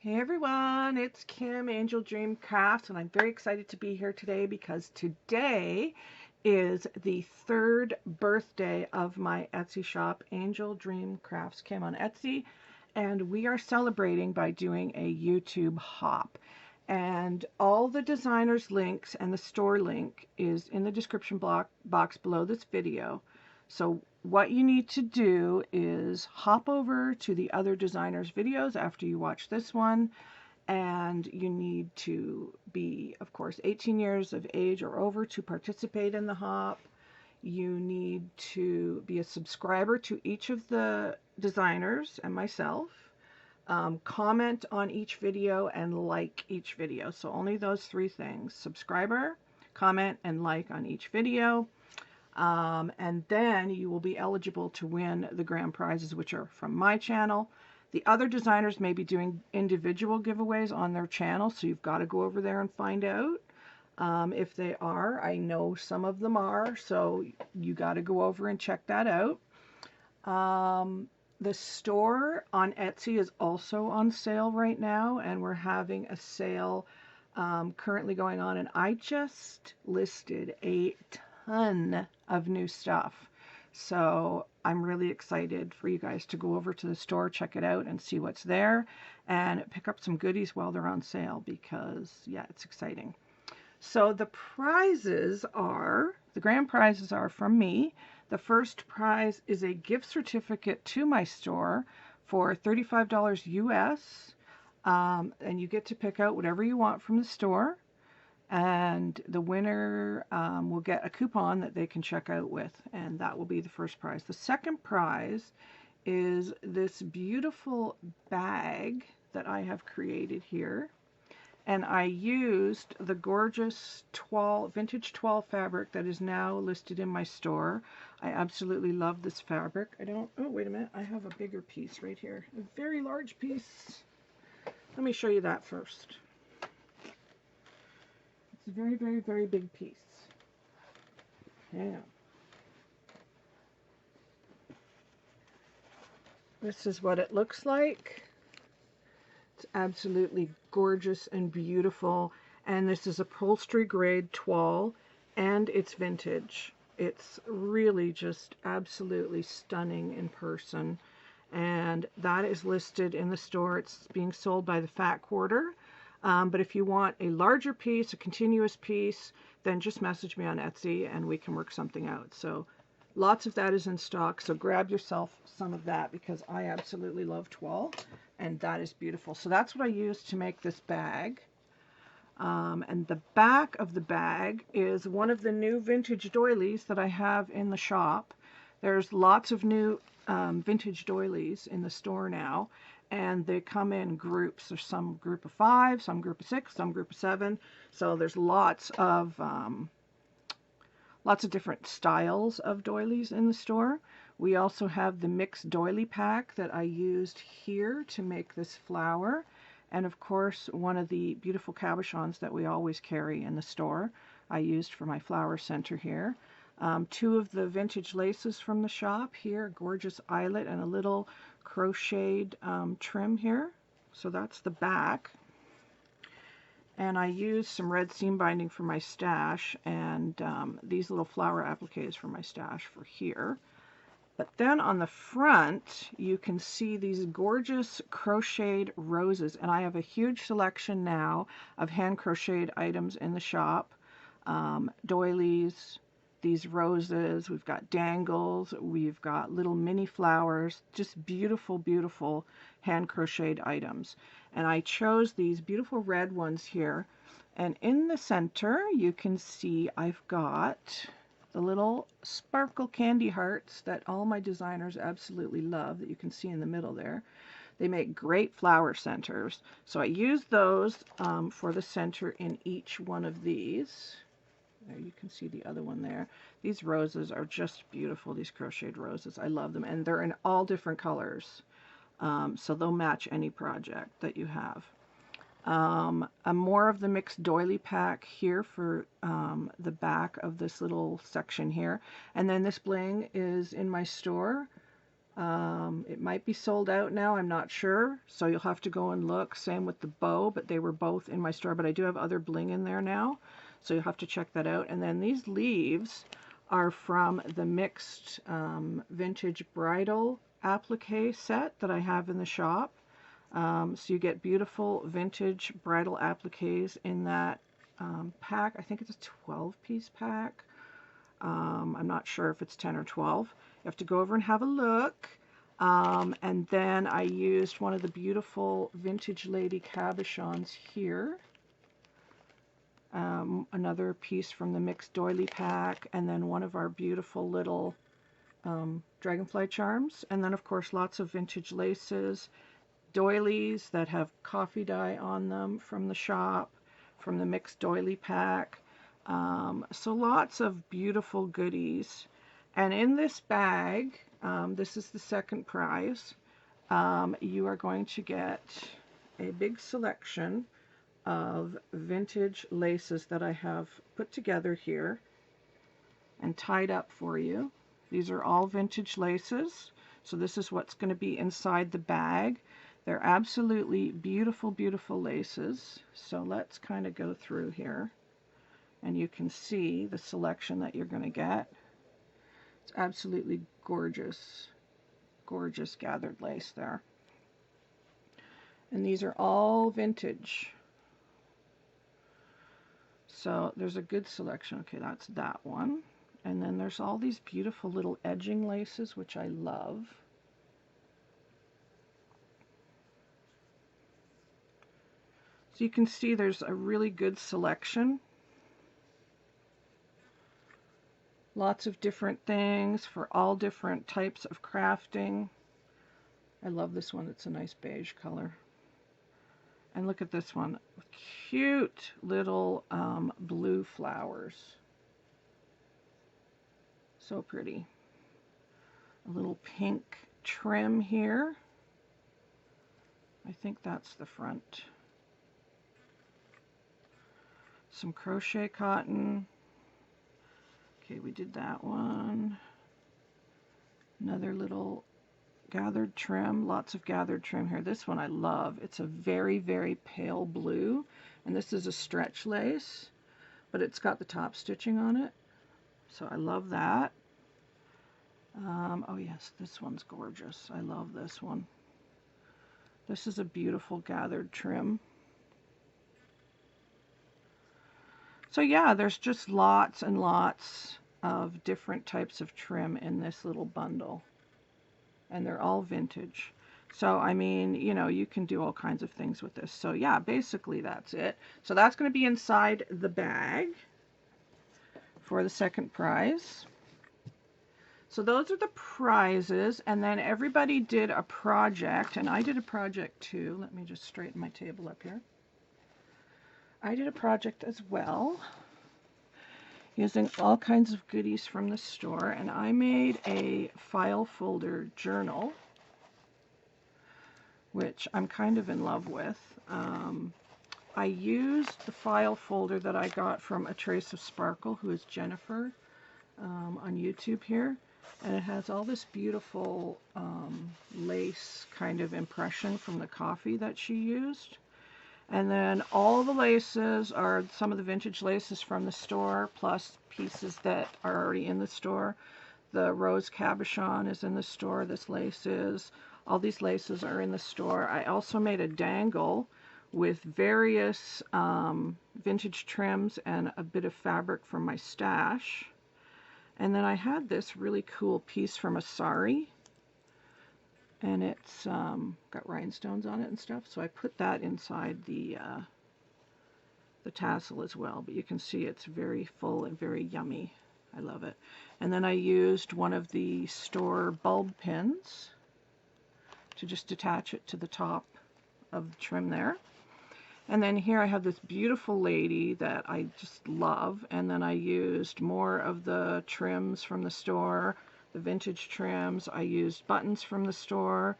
Hey everyone, it's Kim, Angeldreamcrafts, and I'm very excited to be here today because today is the third birthday of my Etsy shop, AngeldreamcraftsKim on Etsy, and we are celebrating by doing a YouTube hop. And all the designers' links and the store link is in the description box below this video. So what you need to do is hop over to the other designers' videos after you watch this one, and you need to be, of course, 18 years of age or over to participate in the hop. You need to be a subscriber to each of the designers and myself. Comment on each video and like each video. So only those three things: subscriber, comment, and like on each video. And then you will be eligible to win the grand prizes, which are from my channel. The other designers may be doing individual giveaways on their channel, so you've got to go over there and find out if they are. I know some of them are, so you got to go over and check that out. The store on Etsy is also on sale right now, and we're having a sale currently going on, and I just listed a ton of new stuff. So I'm really excited for you guys to go over to the store, check it out, and see what's there, and pick up some goodies while they're on sale because, yeah, it's exciting. So the grand prizes are from me. The first prize is a gift certificate to my store for $35 US, and you get to pick out whatever you want from the store. And the winner will get a coupon that they can check out with, and that will be the first prize. The second prize is this beautiful bag that I have created here, and I used the gorgeous vintage toile fabric that is now listed in my store. I absolutely love this fabric. Oh, wait a minute, I have a bigger piece right here, a very large piece. Let me show you that first. It's a very, very, very big piece. Yeah. This is what it looks like. It's absolutely gorgeous and beautiful. And this is upholstery grade toile, and it's vintage. It's really just absolutely stunning in person. And that is listed in the store. It's being sold by the Fat Quarter. But if you want a larger piece, a continuous piece, then just message me on Etsy and we can work something out. So lots of that is in stock. So grab yourself some of that because I absolutely love toile, and that is beautiful. So that's what I used to make this bag. And the back of the bag is one of the new vintage doilies that I have in the shop. There's lots of new vintage doilies in the store now, and they come in groups. There's some group of 5, some group of 6, some group of 7. So there's lots of different styles of doilies in the store. We also have the mixed doily pack that I used here to make this flower. And of course, one of the beautiful cabochons that we always carry in the store, I used for my flower center here. 2 of the vintage laces from the shop here, gorgeous eyelet and a little crocheted trim here. So that's the back. And I used some red seam binding for my stash, and these little flower appliques for my stash for here. But then on the front, you can see these gorgeous crocheted roses, and I have a huge selection now of hand crocheted items in the shop. Doilies, these roses, we've got dangles, we've got little mini flowers, just beautiful, beautiful hand crocheted items. And I chose these beautiful red ones here. And in the center, you can see I've got the little sparkle candy hearts that all my designers absolutely love, that you can see in the middle there. They make great flower centers. So I use those for the center in each one of these. There you can see the other one there. These roses are just beautiful, these crocheted roses. I love them, and they're in all different colors. So they'll match any project that you have. More of the mixed doily pack here for the back of this little section here. And then this bling is in my store. It might be sold out now, I'm not sure, so you'll have to go and look. Same with the bow, but they were both in my store, but I do have other bling in there now, so you'll have to check that out. And then these leaves are from the mixed vintage bridal applique set that I have in the shop. So you get beautiful vintage bridal appliques in that pack. I think it's a 12-piece pack. I'm not sure if it's 10 or 12. You have to go over and have a look. And then I used one of the beautiful vintage lady cabochons here. Another piece from the mixed doily pack, and then one of our beautiful little dragonfly charms. And then of course lots of vintage laces, doilies that have coffee dye on them from the shop, from the mixed doily pack. So lots of beautiful goodies. And in this bag, this is the second prize, you are going to get a big selection of vintage laces that I have put together here and tied up for you. These are all vintage laces, so this is what's going to be inside the bag. They're absolutely beautiful, beautiful laces. So let's kind of go through here and you can see the selection that you're going to get. It's absolutely gorgeous, gorgeous gathered lace there. And these are all vintage. So there's a good selection. Okay, that's that one. And then there's all these beautiful little edging laces, which I love. So you can see there's a really good selection. Lots of different things for all different types of crafting. I love this one. It's a nice beige color. And look at this one. Cute little blue flowers. So pretty. A little pink trim here. I think that's the front. Some crochet cotton. Okay, we did that one. Another little gathered trim, lots of gathered trim here. This one I love. It's a very, very pale blue, and this is a stretch lace, but it's got the top stitching on it, so I love that. Oh yes, this one's gorgeous. I love this one. This is a beautiful gathered trim. So yeah, there's just lots and lots of different types of trim in this little bundle. And they're all vintage. So, I mean, you know, you can do all kinds of things with this. So yeah, basically that's it. So that's going to be inside the bag for the second prize. So those are the prizes, and then everybody did a project, and I did a project too. Let me just straighten my table up here. I did a project as well, using all kinds of goodies from the store, and I made a file folder journal, which I'm kind of in love with. I used the file folder that I got from A Trace of Sparkle, who is Jennifer, on YouTube here, and it has all this beautiful lace kind of impression from the coffee that she used. And then all the laces are some of the vintage laces from the store, plus pieces that are already in the store. The rose cabochon is in the store, this lace is. All these laces are in the store. I also made a dangle with various vintage trims and a bit of fabric from my stash. And then I had this really cool piece from a sari, and it's got rhinestones on it and stuff, so I put that inside the tassel as well, but you can see it's very full and very yummy. I love it. And then I used one of the store bulb pins to just attach it to the top of the trim there. And then here I have this beautiful lady that I just love, and then I used more of the trims from the store, the vintage trims. I used buttons from the store.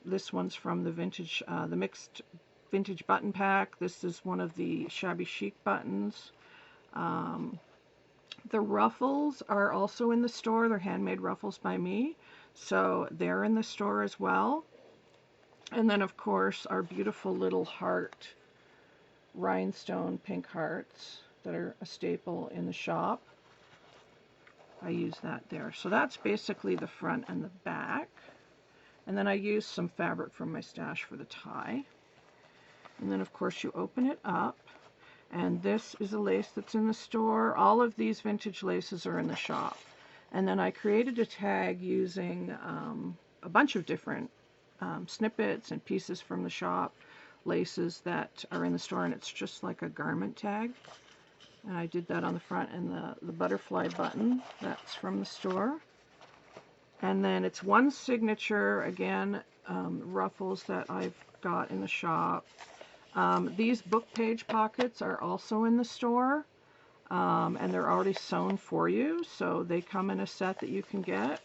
This one's from the vintage, the mixed vintage button pack. This is one of the shabby chic buttons. The ruffles are also in the store. They're handmade ruffles by me. So they're in the store as well. And then of course our beautiful little heart, rhinestone pink hearts that are a staple in the shop. I use that there. So that's basically the front and the back. And then I use some fabric from my stash for the tie. And then of course you open it up, and this is a lace that's in the store. All of these vintage laces are in the shop. And then I created a tag using a bunch of different snippets and pieces from the shop, laces that are in the store, and it's just like a garment tag. And I did that on the front, and the butterfly button, that's from the store. And then it's one signature, again, ruffles that I've got in the shop. These book page pockets are also in the store, and they're already sewn for you, so they come in a set that you can get.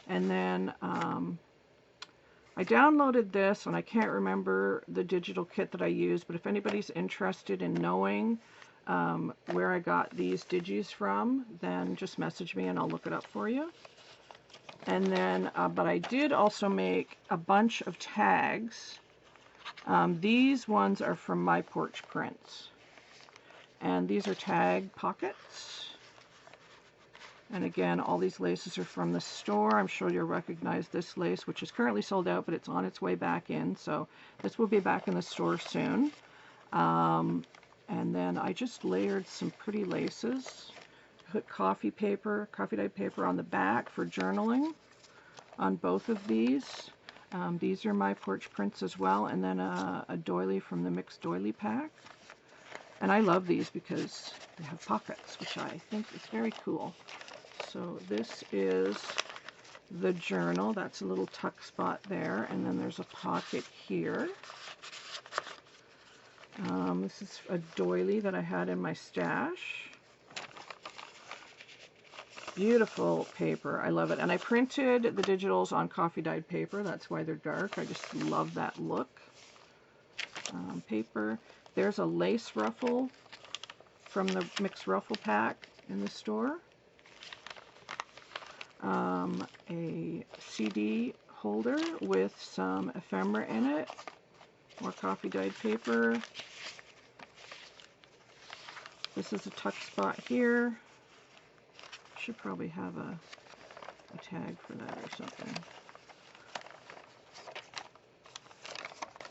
And then I downloaded this, and I can't remember the digital kit that I used, but if anybody's interested in knowing where I got these digis from, then just message me and I'll look it up for you. And then, but I did also make a bunch of tags. These ones are from My Porch Prints. And these are tag pockets. And again, all these laces are from the store. I'm sure you'll recognize this lace, which is currently sold out, but it's on its way back in. So this will be back in the store soon. And then I just layered some pretty laces. Put coffee dyed paper on the back for journaling on both of these. These are My Porch Prints as well, and then a doily from the mixed doily pack. And I love these because they have pockets, which I think is very cool. So this is the journal. That's a little tuck spot there, and then there's a pocket here. This is a doily that I had in my stash. Beautiful paper. I love it. And I printed the digitals on coffee dyed paper. That's why they're dark. I just love that look. Paper. There's a lace ruffle from the mixed ruffle pack in the store. A CD holder with some ephemera in it. More coffee dyed paper. This is a tuck spot here. Should probably have a tag for that or something.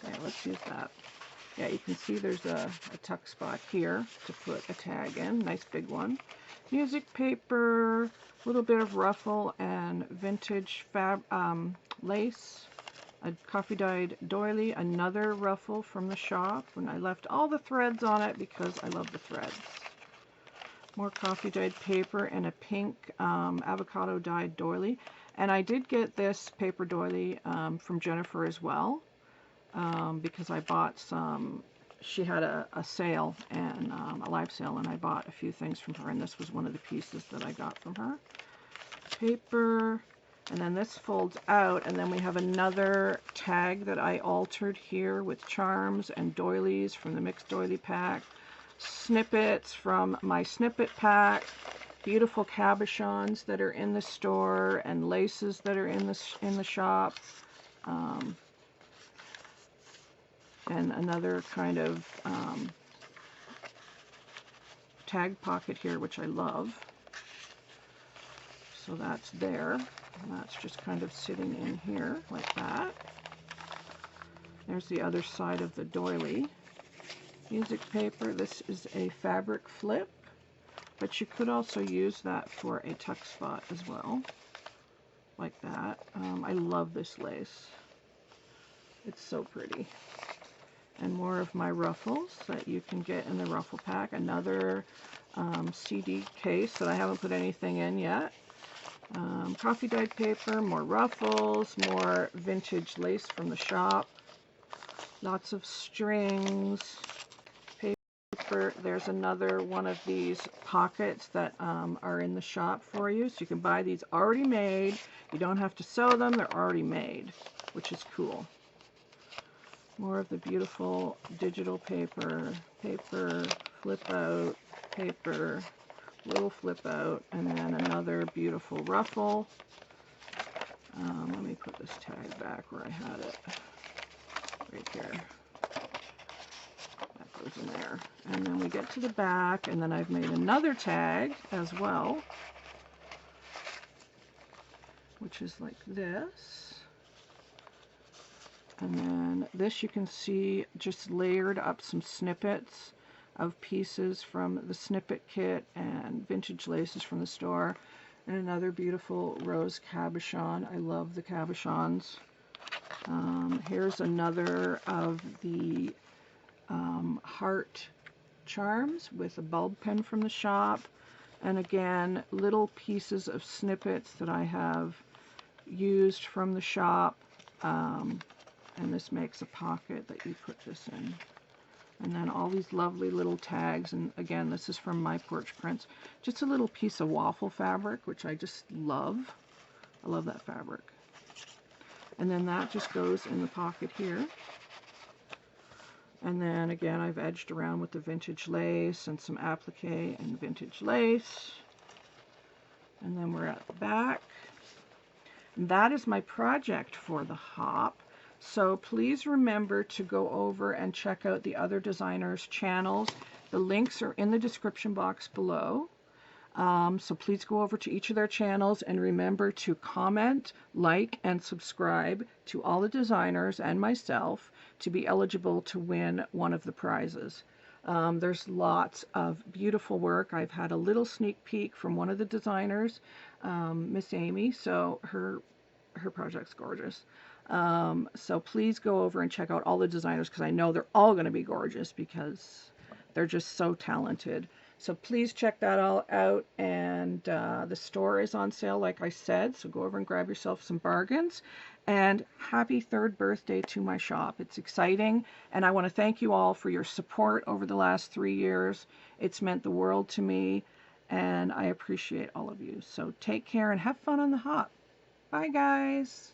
Yeah, let's use that. Yeah, you can see there's a tuck spot here to put a tag in. Nice big one. Music paper, a little bit of ruffle and vintage lace. A coffee dyed doily, another ruffle from the shop. And I left all the threads on it because I love the threads. More coffee dyed paper and a pink avocado dyed doily. And I did get this paper doily from Jennifer as well, because I bought some. She had a sale, and a live sale, and I bought a few things from her, and this was one of the pieces that I got from her. Paper, and then this folds out, and then we have another tag that I altered here with charms and doilies from the mixed doily pack. Snippets from my snippet pack, beautiful cabochons that are in the store, and laces that are in the shop, and another kind of tag pocket here, which I love. So that's there, and that's just kind of sitting in here like that. There's the other side of the doily. Music paper, this is a fabric flip, but you could also use that for a tuck spot as well, like that. I love this lace. It's so pretty. And more of my ruffles that you can get in the ruffle pack. Another CD case that I haven't put anything in yet. Coffee dyed paper, more ruffles, more vintage lace from the shop. Lots of strings. There's another one of these pockets that are in the shop for you, so you can buy these already made. You don't have to sew them, they're already made, which is cool. More of the beautiful digital paper, flip out, paper, little flip out, and then another beautiful ruffle. Let me put this tag back where I had it. Right here. That goes in there. And then we get to the back, and then I've made another tag as well, which is like this. And then this, you can see just layered up some snippets of pieces from the snippet kit and vintage laces from the store. And another beautiful rose cabochon. I love the cabochons. Here's another of the heart charms with a bulb pen from the shop. And again, little pieces of snippets that I have used from the shop. And this makes a pocket that you put this in. And then all these lovely little tags, and again, this is from My Porch Prints. Just a little piece of waffle fabric, which I just love. I love that fabric. And then that just goes in the pocket here. And then again, I've edged around with the vintage lace and some applique and vintage lace. And then we're at the back. And that is my project for the hop. So please remember to go over and check out the other designers' channels. The links are in the description box below. So please go over to each of their channels and remember to comment, like, and subscribe to all the designers and myself to be eligible to win one of the prizes. There's lots of beautiful work. I've had a little sneak peek from one of the designers, Miss Amy, so her project's gorgeous. So please go over and check out all the designers, because I know they're all going to be gorgeous because they're just so talented. So please check that all out, and the store is on sale, like I said, so go over and grab yourself some bargains. And happy 3rd birthday to my shop. It's exciting, and I want to thank you all for your support over the last 3 years. It's meant the world to me, and I appreciate all of you. So take care and have fun on the hop. Bye, guys.